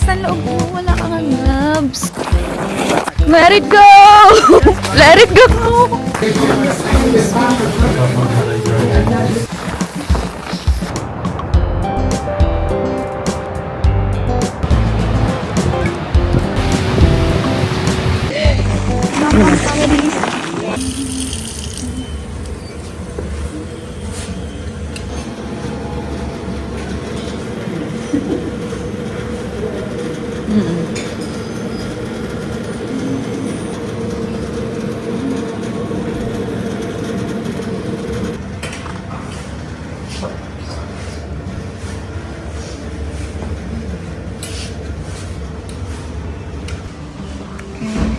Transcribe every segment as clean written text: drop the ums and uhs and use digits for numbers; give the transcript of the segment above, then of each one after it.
ng loob mo, wala kang gloves. Let it go! Let it go!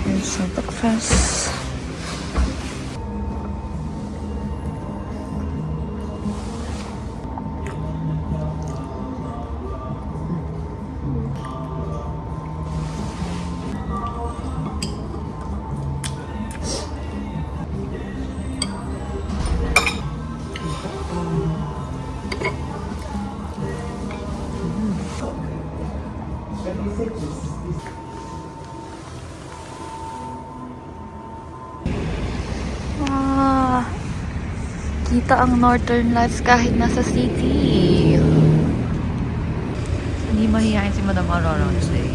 Here's the breakfast. Wow! Kita ang Northern Lights kahit nasa city. Hindi mahihayin si Madam Aurora on stage.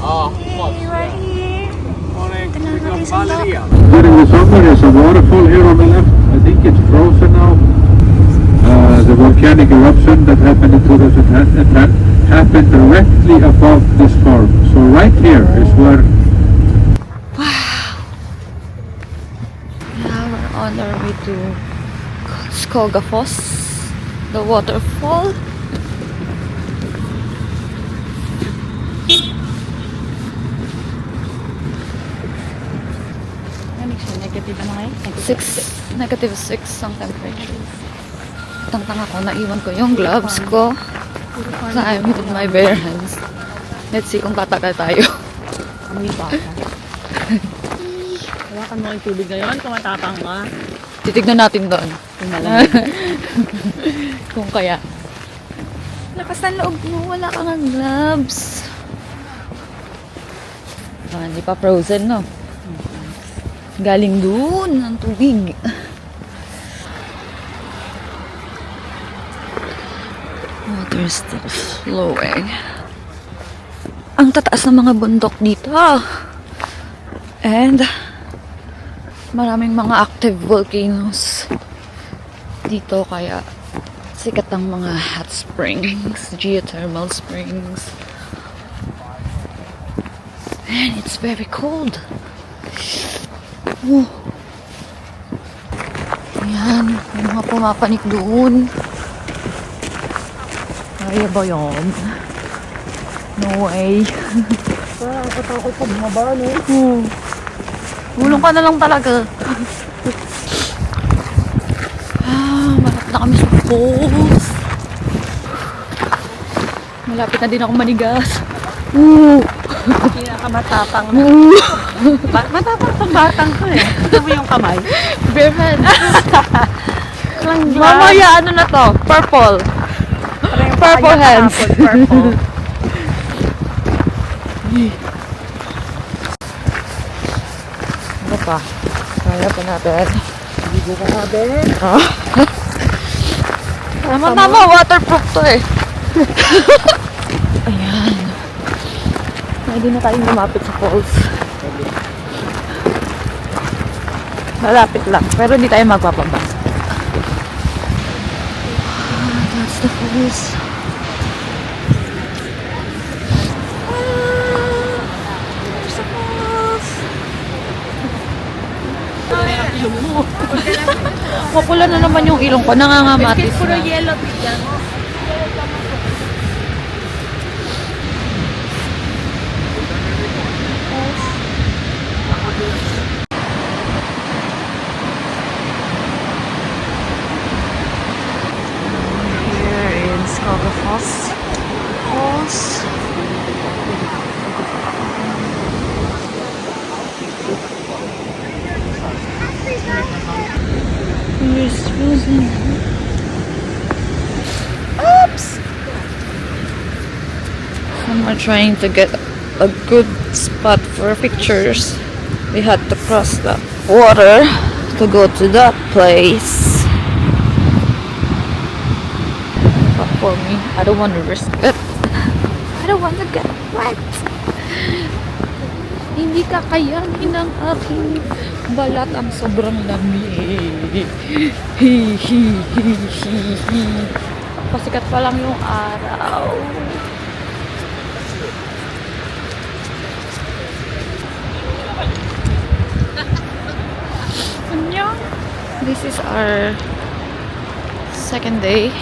Hey, we're here. During the summer, there's a waterfall here on the left. I think it's frozen now. The volcanic eruption that happened in 2010 happened directly above this farm. So right here is where. Now we're on our way to Skogafoss, the waterfall. -6 ang temperature. Tang-tanga ko, naiwan ko yung gloves ko. So I'm with my bare hands. Let's see kung tatagal tayo. Amoy baka. Hawakan mo yung tubig ngayon kung matapang ka. Titignan natin doon. Kung kaya. Lakas ng loob mo, wala kang gloves. Hindi pa frozen, no? Galing doon ang tubig. Water is still flowing. Ang tataas ng mga bundok dito. And maraming mga active volcanoes dito, kaya sikat ang mga hot springs, geothermal springs. And it's very cold. Ayan, may mga pumapanik doon. Kaya ba yun? No way. Parang katakot pag bumaba, no? Gulong ka na lang talaga. Malapit na kami sa falls. Malapit na din ako manigas. Pinakamatapang na. Matapang pang batang ko eh. Ito mo yung kamay. Bare hands. Mamaya ano na to? Purple. Purple hands. Purple. Ano pa? Kaya pa natin. Ligo ka na, Ben. Tama, waterproof to eh. Ayan. Pwede na tayong lumapit sa falls. Malapit lang, pero hindi tayo magpapaba. That's the falls. There's the falls. Mapula na naman yung ilong ko, nangangamatis Puro na. yellow yan. Here in Skogafoss Falls. Here's frozen. are trying to get a good spot for pictures. We had to cross the water to go to that place. But for me, I don't want to risk it. I don't want to get wet. Hindi kakayanin ng aking balat ang sobrang lamig. Pasikat pa lang yung araw. Annyeong. This is our second day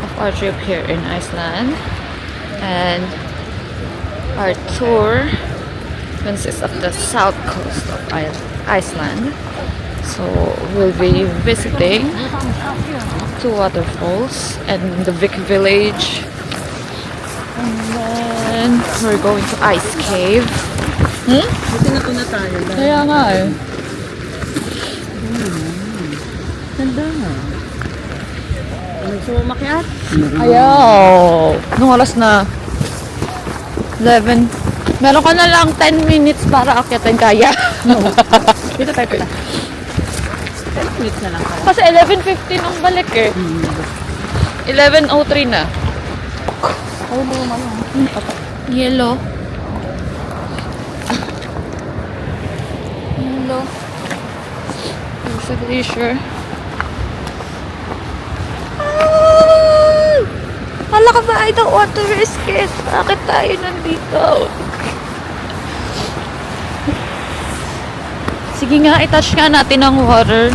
of our trip here in Iceland, and our tour consists of the south coast of Iceland. So we'll be visiting two waterfalls and the Vik village, and then we're going to Ice Cave. Buti na po na tayo. Kaya nga eh. Ganda nga. Gusto mo makiat? Ayaw. Nung oras na 11. Meron ka na lang 10 minutes para akyatin kaya. Dito tayo pala. 10 minutes na lang tayo. Kasi 11:15 ang balik eh. 11:03 na. Ayaw mo naman. Yellow. Yellow. There's a glacier. Ay! Hala ka ba? I don't want to risk it. Bakit tayo nandito? Sige nga, itouch nga natin ang water.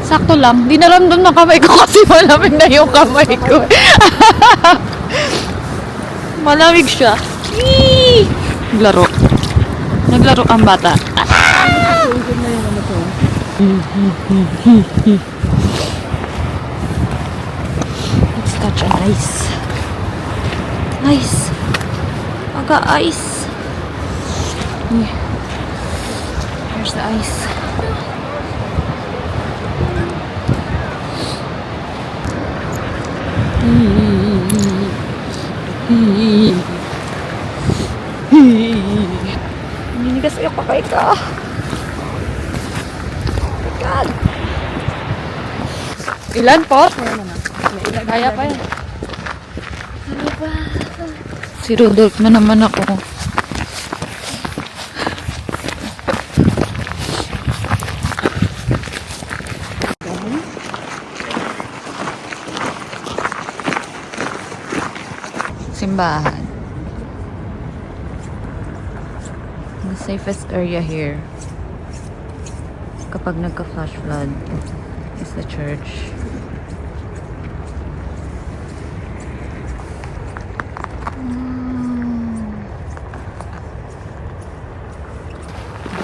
Sakto lang. Di naramdam ng kamay ko kasi malamig na yung kamay ko. Malamig siya. Yee! Naglaro. Naglaro ang bata. Let's touch an ice. Ice. Aga ice. Here's the ice. Ninigas yung pakay ka. God. Ilan po? Kaya pa yan. Ano ba? Si Rudolph na naman ako. Simbahan. The safest area here kapag nagka-flash flood is the church.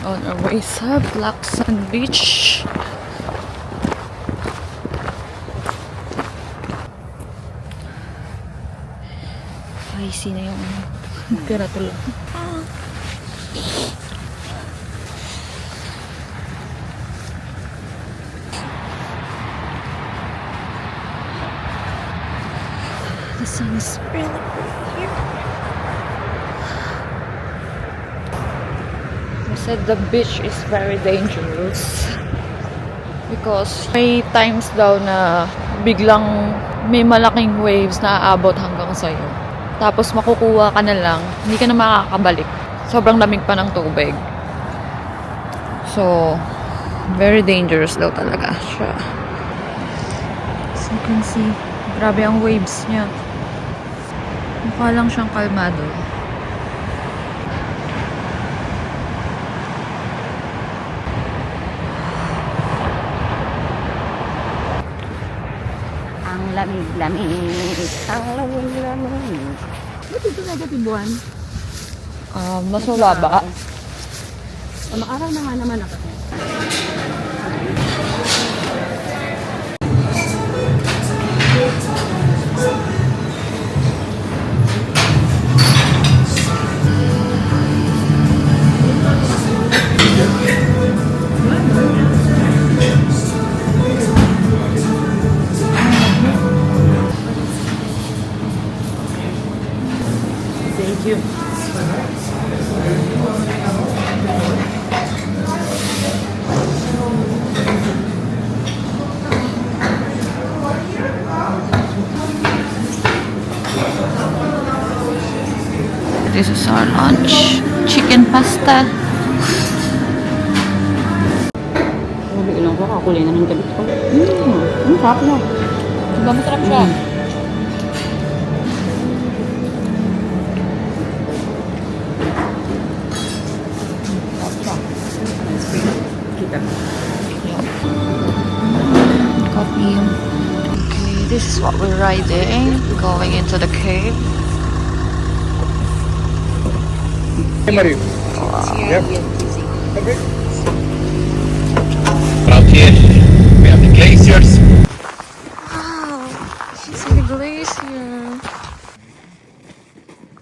On our way sa Black Sand Beach. Icy na yung karatula. The sun is really bright here. They said the beach is very dangerous because may times daw na biglang may malaking waves na aabot hanggang sa'yo. Tapos makukuha ka na lang, hindi ka na makakabalik. Sobrang lamig pa ng tubig. So, very dangerous daw talaga siya. As you can see, grabe ang waves niya. Mukha lang siyang kalmado. Ang lamig-lamig. Ang lamig-lamig. Ba't ito na buwan? Mas mababa. Makaaraw na nga naman ako. our lunch. Chicken pasta. Sabi ilang ko, kakulay na ng gabi ko. Sarap na. Diba masarap siya? Kita. Coffee. Okay, this is what we're riding. Going into the cave. Out here, we have the glaciers. Wow, you see the glacier.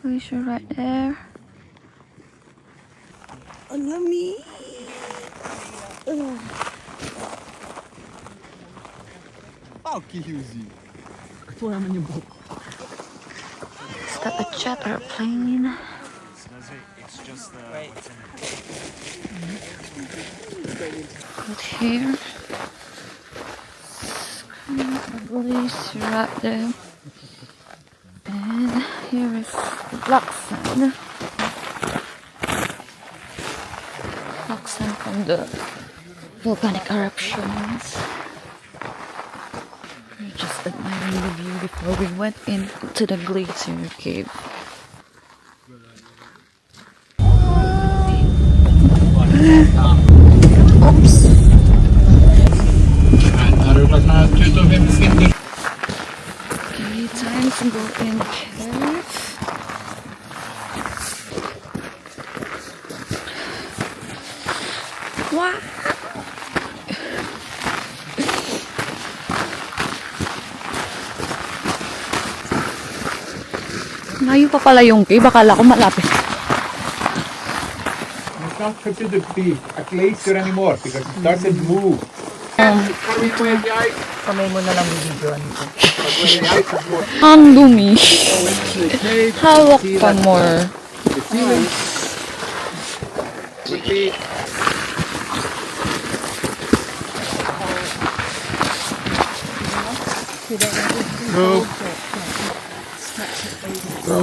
Glacier right there. Ito naman yung buhok. Is that a jet airplane? Out here. The glacier right there. And here is the black sand. Black sand from the volcanic eruptions. We're just admiring the view before we went into the glacier cave. Oops. Okay, time to go in cave. Wow. Layo pa pala yung cave. Akala ko malapit. It's not considered to be a glacier anymore because it doesn't move. Kamay mo na lang yung video nito. Ang dumi. Hawak pa more. Go.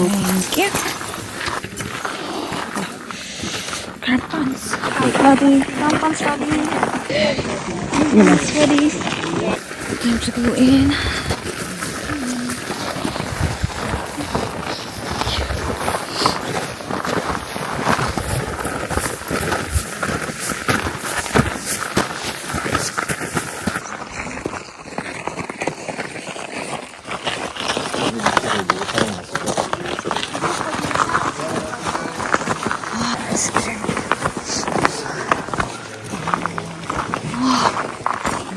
Thank you. Crampons. Ready. Crampons ready. Yes, ready. Time to go in.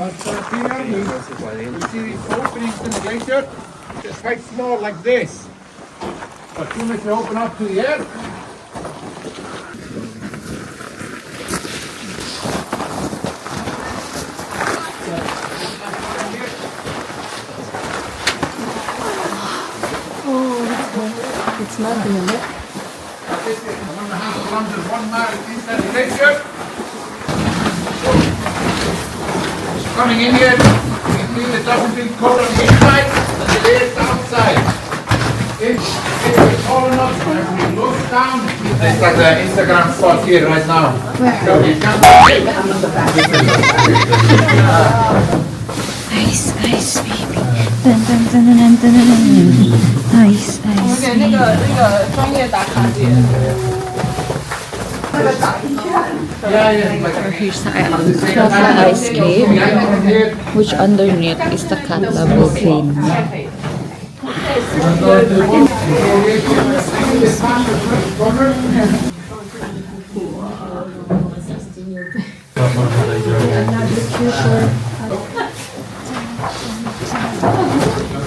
But here you see these openings in the glacier? It's quite small like this. But as soon as you open up to the air, It's nothing in it. this is 1.5 kilometers, 1 mile inside the glacier. Coming in here, you feel it doesn't feel cold on the inside, but it is outside. It's cold enough, so if we look down, it's like the Instagram spot here right now. So you can Ice, ice, baby. Dun, dun, dun, dun, dun, dun, dun. Ice, ice, baby. 专业打卡姐。 Here's the Katla Ice Cave, which underneath is the Katla volcano.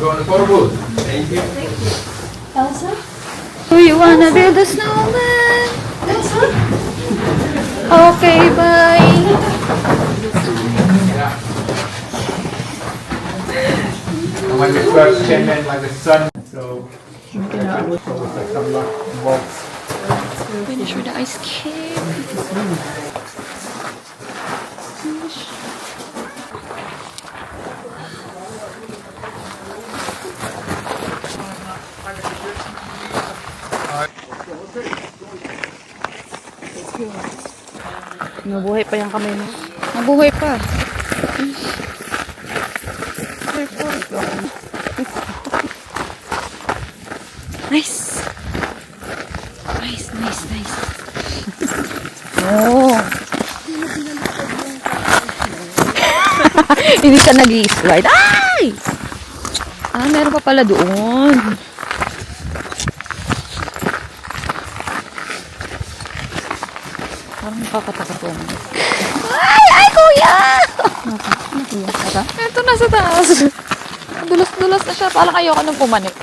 go on the photo booth. Do you wanna build a snowman? Okay, bye. And when we first came in, like the sun, so it was like some luck involved. Finish with the ice cave. Mabuhay pa yung kamay mo. Nabuhay pa. Nice. Nice, nice, nice. Oh. Hindi siya nag-i-slide. Ay! Ah, meron pa pala doon. Parang nakakatakot. Ay! Ay, kuya! Ito na sa taas. Dulas-dulas na siya. Parang ayoko nang pumanik.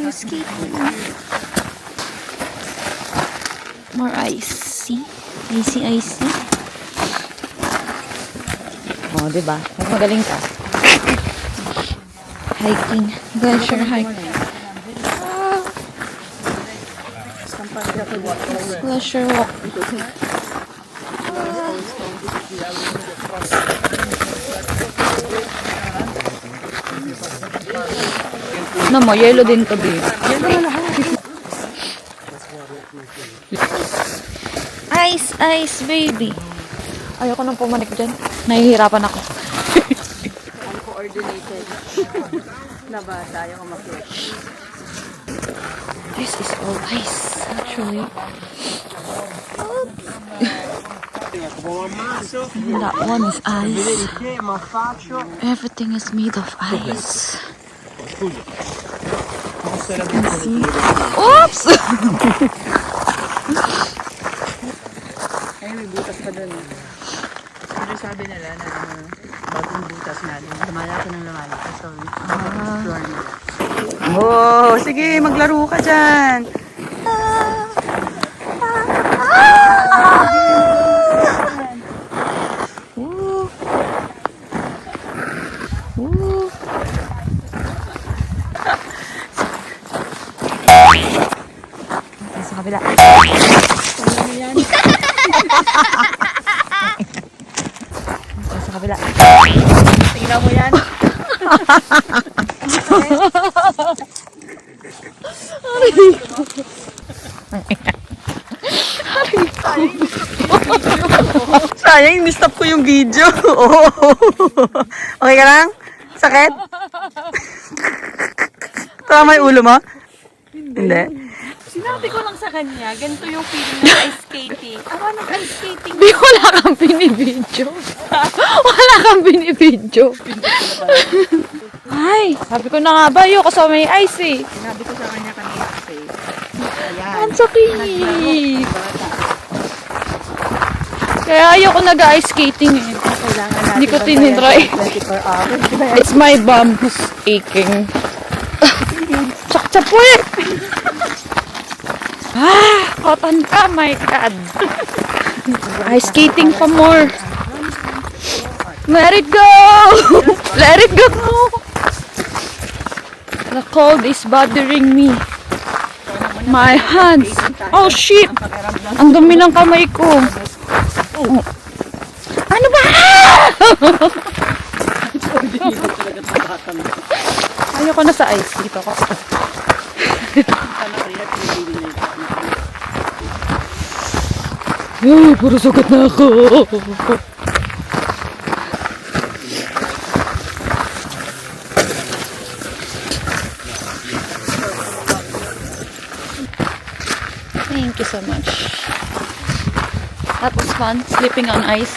Ice skating. More icy. Icy, icy. Oh, diba? Mas magaling ka. Hiking. Glacier hike. Glacier walk. No mo, yellow din to, babe. Ice, ice, baby. Ayoko nang pumanik dyan. Nahihirapan ako. Uncoordinated. Na ba tayo kumakit? This is all ice, actually. That one is ice. Everything is made of ice. You can see. Oops! Ay, may butas pa doon. Pero sabi nila na bagong butas natin. Lumalaki ng lumalaki. So, explore na. Oh, sige, maglaro ka dyan. Sa kabila. Sa kabila. Tingnan mo yan. Sayang, ni-stop ko yung video. Okay ka lang? Sakit? Tama yung ulo mo? Hindi. Sinabi ko lang sa kanya, ganito yung feeling ng ice skating. Ako ng ice skating. Di, wala kang binibidyo. Wala kang binibidyo. Ay, sabi ko na nga ba, ayoko sa may ice eh. Sinabi ko sa kanya kanina kasi. Ang sakit. Kaya ayoko nag-ice skating eh. Kailangan natin Hindi ko tinitry. 24 hours. It's my bum who's aching. Chak-chak po eh. Cotton ka, my God. Ice skating pa more. Let it go. Let it go. The cold is bothering me. My hands. Oh shit. Ang dumi ng kamay ko. Oh. Ano ba? Ayoko na sa ice. Dito ako. Ay, puro sugat na ako. Thank you so much. That was fun, sleeping on ice.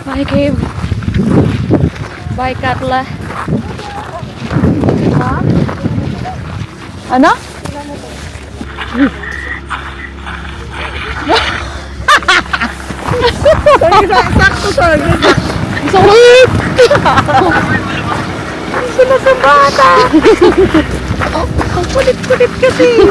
Bye, Cave. Bye, Katla. Ano? Sakto sa Sakit! Sila sa bata! Ang kulit-kulit kasi!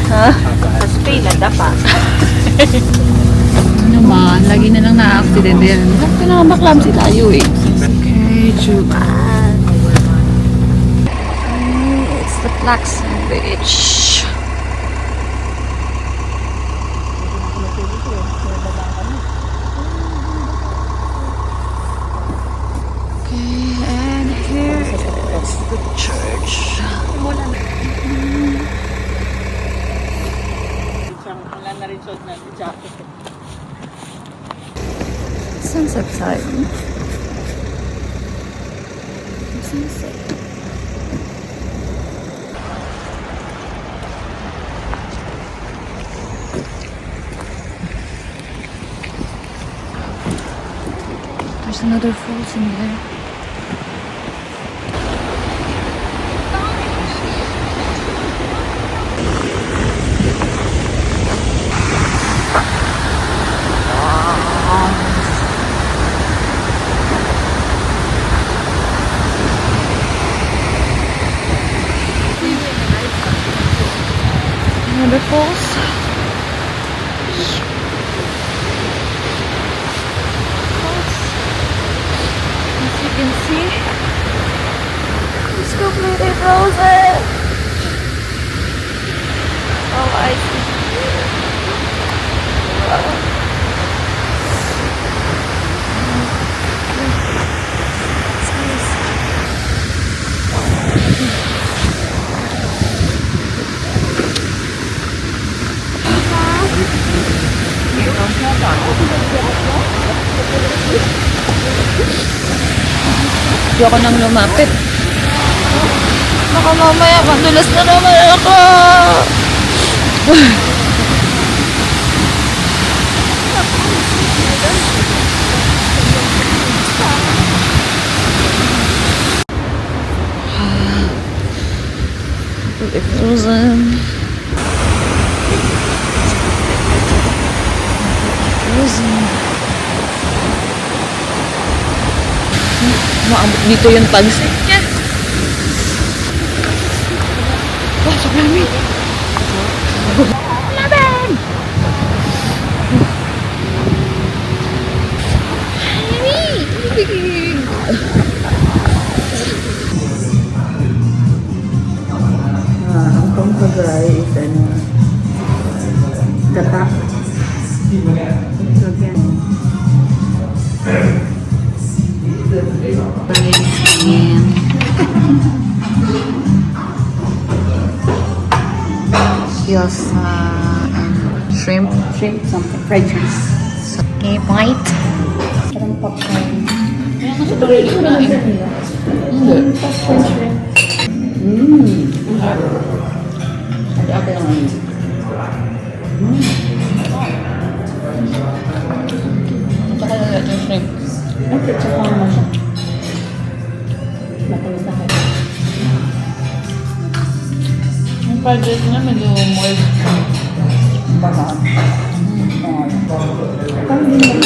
Ha? Sa Spain, nadapa. Ano naman, lagi na lang na-accident yan. Bakit na maklamsi tayo eh. Okay, Juan. It's the Black Sand Beach. rin shot natin jacket. Sunset time. Sunset. There's another falls in there. Another falls. As you can see, it's completely frozen. Oh, I see. Hindi ako nang lumapit. Baka mamaya madulas na naman ako. Frozen. Frozen. Maabot dito yung tagsik niya. Oh, sobrang lamig. Laban! Lamig! Ang pangkagay is tatak. Gyoza and shrimp. Shrimp something. Fried shrimp. Okay, bite. Parang popcorn. Popcorn shrimp. Okay lang yun. Tsaka na natin yung shrimp. Okay, tsaka naman siya. Matamis na kayo. Yung fried rice niya medyo moist. Baka. Parang hindi mo